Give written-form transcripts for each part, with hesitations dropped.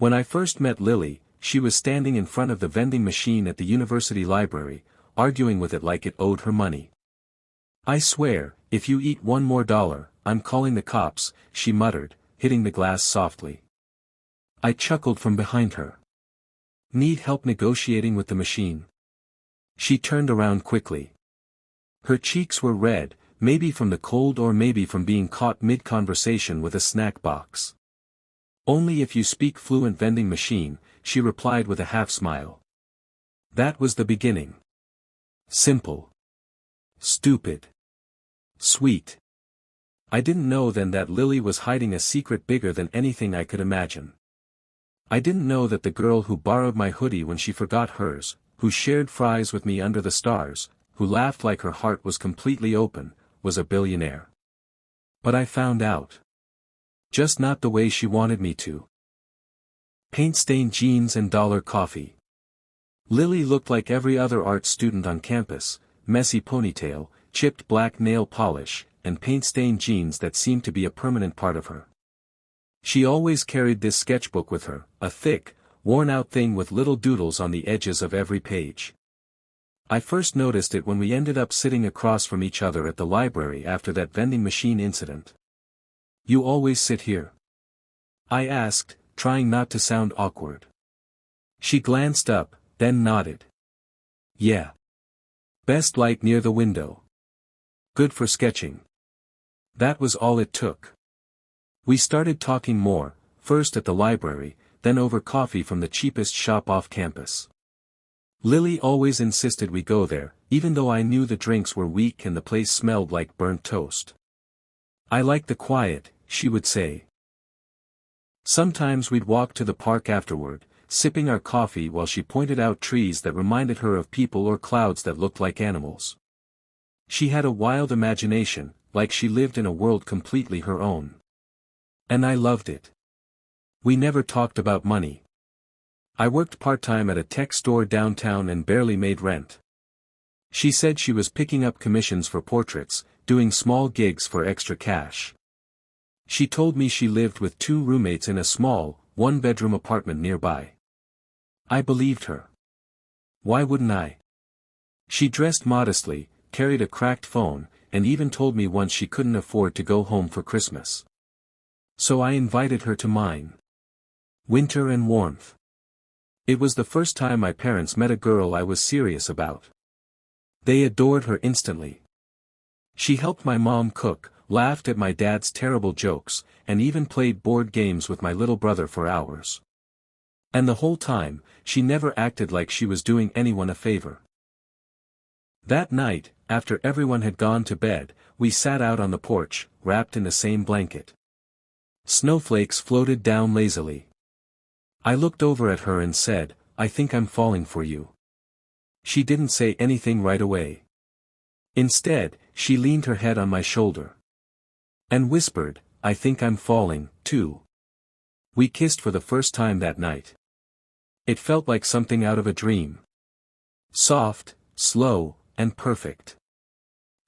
When I first met Lily, she was standing in front of the vending machine at the university library, arguing with it like it owed her money. "I swear, if you eat one more dollar, I'm calling the cops," she muttered, hitting the glass softly. I chuckled from behind her. "Need help negotiating with the machine?" She turned around quickly. Her cheeks were red, maybe from the cold or maybe from being caught mid-conversation with a snack box. "Only if you speak fluent, vending machine," she replied with a half-smile. That was the beginning. Simple. Stupid. Sweet. I didn't know then that Lily was hiding a secret bigger than anything I could imagine. I didn't know that the girl who borrowed my hoodie when she forgot hers, who shared fries with me under the stars, who laughed like her heart was completely open, was a billionaire. But I found out. Just not the way she wanted me to. Paint-stained jeans and dollar coffee. Lily looked like every other art student on campus, messy ponytail, chipped black nail polish, and paint-stained jeans that seemed to be a permanent part of her. She always carried this sketchbook with her, a thick, worn-out thing with little doodles on the edges of every page. I first noticed it when we ended up sitting across from each other at the library after that vending machine incident. "You always sit here?" I asked, trying not to sound awkward. She glanced up, then nodded. "Yeah. Best light near the window. Good for sketching." That was all it took. We started talking more, first at the library, then over coffee from the cheapest shop off campus. Lily always insisted we go there, even though I knew the drinks were weak and the place smelled like burnt toast. "I like the quiet," she would say. Sometimes we'd walk to the park afterward, sipping our coffee while she pointed out trees that reminded her of people or clouds that looked like animals. She had a wild imagination, like she lived in a world completely her own. And I loved it. We never talked about money. I worked part-time at a tech store downtown and barely made rent. She said she was picking up commissions for portraits, doing small gigs for extra cash. She told me she lived with 2 roommates in a small, 1-bedroom apartment nearby. I believed her. Why wouldn't I? She dressed modestly, carried a cracked phone, and even told me once she couldn't afford to go home for Christmas. So I invited her to mine. Winter and warmth. It was the first time my parents met a girl I was serious about. They adored her instantly. She helped my mom cook, laughed at my dad's terrible jokes, and even played board games with my little brother for hours. And the whole time, she never acted like she was doing anyone a favor. That night, after everyone had gone to bed, we sat out on the porch, wrapped in the same blanket. Snowflakes floated down lazily. I looked over at her and said, "I think I'm falling for you." She didn't say anything right away. Instead, she leaned her head on my shoulder. And whispered, "I think I'm falling, too." We kissed for the first time that night. It felt like something out of a dream. Soft, slow, and perfect.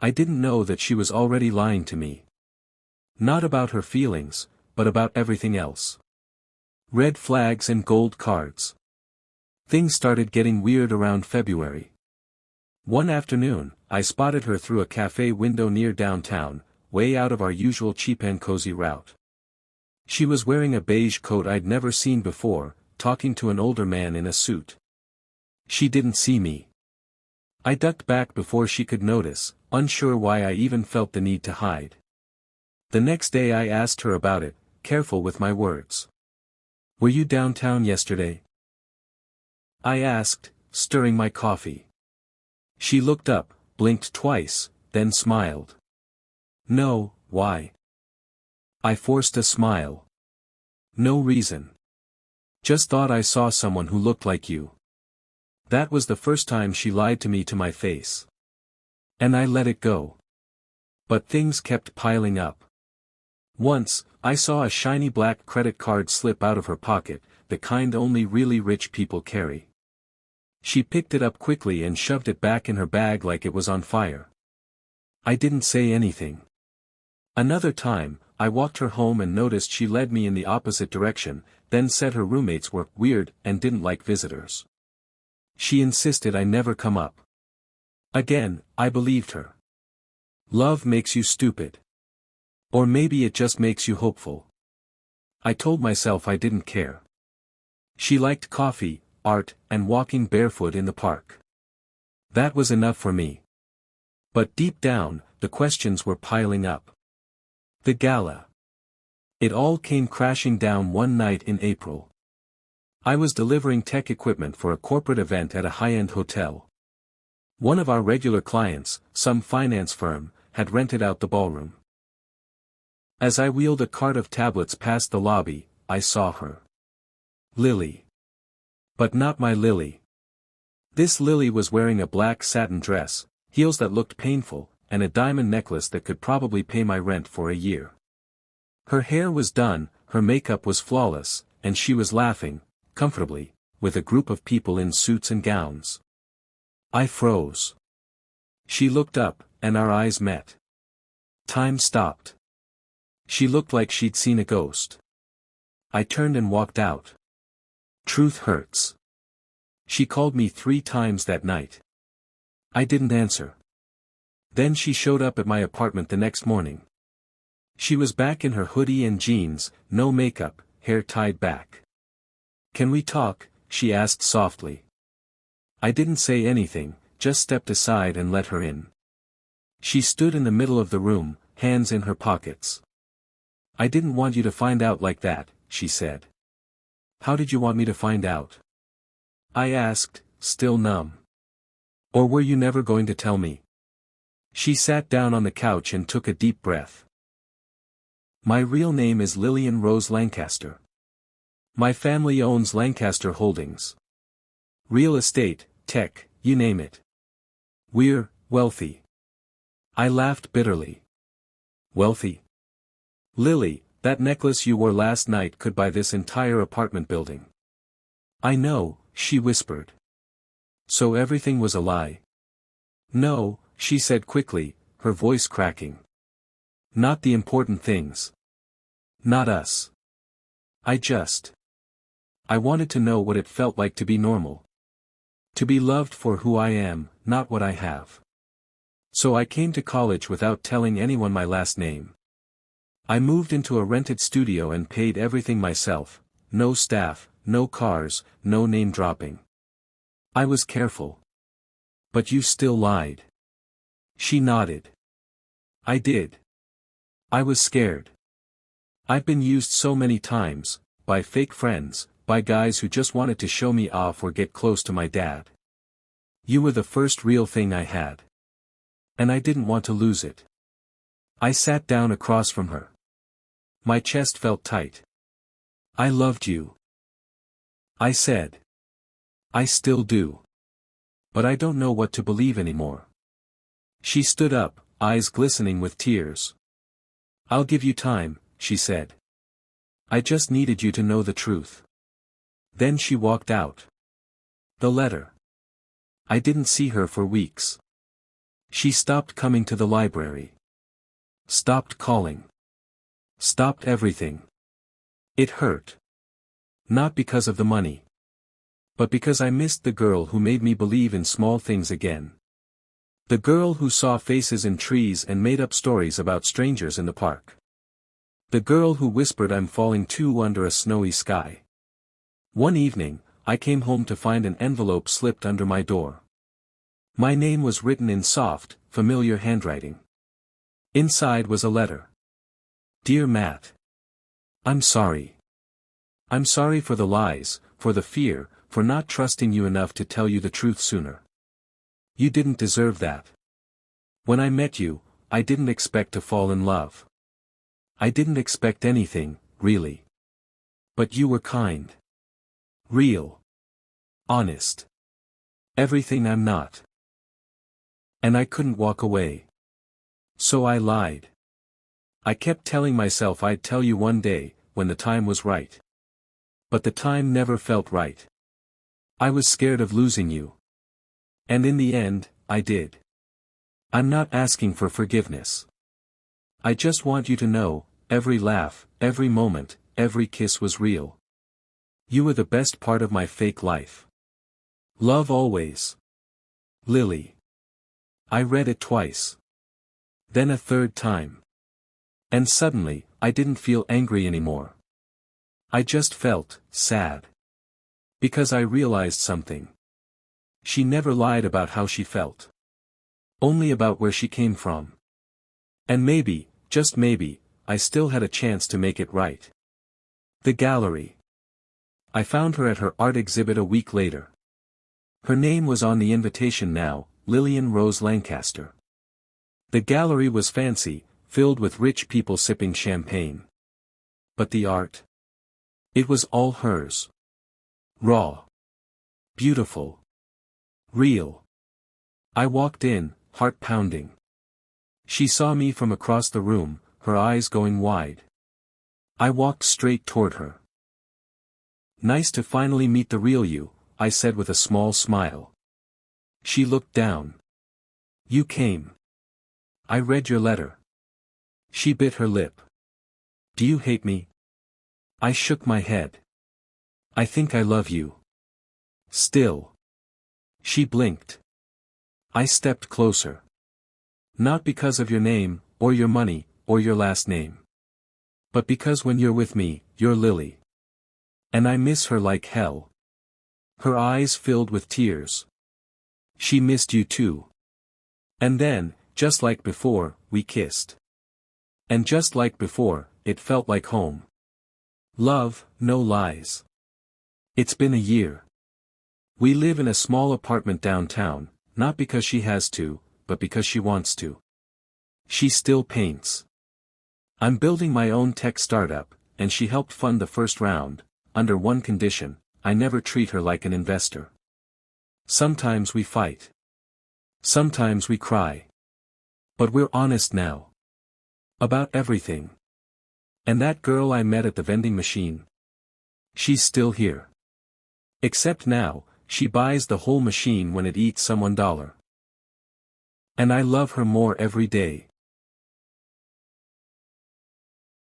I didn't know that she was already lying to me. Not about her feelings, but about everything else. Red flags and gold cards. Things started getting weird around February. One afternoon, I spotted her through a cafe window near downtown, way out of our usual cheap and cozy route. She was wearing a beige coat I'd never seen before, talking to an older man in a suit. She didn't see me. I ducked back before she could notice, unsure why I even felt the need to hide. The next day I asked her about it, careful with my words. "Were you downtown yesterday?" I asked, stirring my coffee. She looked up, blinked twice, then smiled. "No, why?" I forced a smile. "No reason. Just thought I saw someone who looked like you." That was the first time she lied to me to my face. And I let it go. But things kept piling up. Once, I saw a shiny black credit card slip out of her pocket, the kind only really rich people carry. She picked it up quickly and shoved it back in her bag like it was on fire. I didn't say anything. Another time, I walked her home and noticed she led me in the opposite direction, then said her roommates were weird and didn't like visitors. She insisted I never come up. Again, I believed her. Love makes you stupid. Or maybe it just makes you hopeful. I told myself I didn't care. She liked coffee, art, and walking barefoot in the park. That was enough for me. But deep down, the questions were piling up. The gala. It all came crashing down one night in April. I was delivering tech equipment for a corporate event at a high-end hotel. One of our regular clients, some finance firm, had rented out the ballroom. As I wheeled a cart of tablets past the lobby, I saw her. Lily. But not my Lily. This Lily was wearing a black satin dress, heels that looked painful, and a diamond necklace that could probably pay my rent for a year. Her hair was done, her makeup was flawless, and she was laughing, comfortably, with a group of people in suits and gowns. I froze. She looked up, and our eyes met. Time stopped. She looked like she'd seen a ghost. I turned and walked out. Truth hurts. She called me 3 times that night. I didn't answer. Then she showed up at my apartment the next morning. She was back in her hoodie and jeans, no makeup, hair tied back. "Can we talk?" she asked softly. I didn't say anything, just stepped aside and let her in. She stood in the middle of the room, hands in her pockets. "I didn't want you to find out like that," she said. "How did you want me to find out?" I asked, still numb. "Or were you never going to tell me?" She sat down on the couch and took a deep breath. "My real name is Lillian Rose Lancaster. My family owns Lancaster Holdings. Real estate, tech, you name it. We're wealthy." I laughed bitterly. "Wealthy? Lily, that necklace you wore last night could buy this entire apartment building." "I know," she whispered. "So everything was a lie?" "No," she said quickly, her voice cracking. "Not the important things. Not us. I wanted to know what it felt like to be normal. To be loved for who I am, not what I have. So I came to college without telling anyone my last name. I moved into a rented studio and paid everything myself, no staff, no cars, no name dropping. I was careful. But you still lied." She nodded. "I did. I was scared. I've been used so many times, by fake friends, by guys who just wanted to show me off or get close to my dad. You were the first real thing I had. And I didn't want to lose it." I sat down across from her. My chest felt tight. "I loved you," I said. "I still do. But I don't know what to believe anymore." She stood up, eyes glistening with tears. "I'll give you time," she said. "I just needed you to know the truth." Then she walked out. The letter. I didn't see her for weeks. She stopped coming to the library. Stopped calling. Stopped everything. It hurt. Not because of the money. But because I missed the girl who made me believe in small things again. The girl who saw faces in trees and made up stories about strangers in the park. The girl who whispered "I'm falling too" under a snowy sky. One evening, I came home to find an envelope slipped under my door. My name was written in soft, familiar handwriting. Inside was a letter. "Dear Matt. I'm sorry. I'm sorry for the lies, for the fear, for not trusting you enough to tell you the truth sooner. You didn't deserve that. When I met you, I didn't expect to fall in love. I didn't expect anything, really. But you were kind. Real. Honest. Everything I'm not. And I couldn't walk away. So I lied. I kept telling myself I'd tell you one day, when the time was right. But the time never felt right. I was scared of losing you. And in the end, I did. I'm not asking for forgiveness. I just want you to know, every laugh, every moment, every kiss was real. You were the best part of my fake life. Love always. Lily. I read it twice. Then a third time. And suddenly, I didn't feel angry anymore. I just felt sad. Because I realized something. She never lied about how she felt. Only about where she came from. And maybe, just maybe, I still had a chance to make it right. The gallery. I found her at her art exhibit a week later. Her name was on the invitation now, Lillian Rose Lancaster. The gallery was fancy, filled with rich people sipping champagne. But the art? It was all hers. Raw. Beautiful. Real. I walked in, heart pounding. She saw me from across the room, her eyes going wide. I walked straight toward her. Nice to finally meet the real you, I said with a small smile. She looked down. You came. I read your letter. She bit her lip. Do you hate me? I shook my head. I think I love you. Still. She blinked. I stepped closer. Not because of your name, or your money, or your last name. But because when you're with me, you're Lily. And I miss her like hell. Her eyes filled with tears. She missed you too. And then, just like before, we kissed. And just like before, it felt like home. Love, no lies. It's been a year. We live in a small apartment downtown, not because she has to, but because she wants to. She still paints. I'm building my own tech startup, and she helped fund the first round, under one condition: I never treat her like an investor. Sometimes we fight. Sometimes we cry. But we're honest now. About everything. And that girl I met at the vending machine? She's still here. Except now, she buys the whole machine when it eats some $1. And I love her more every day.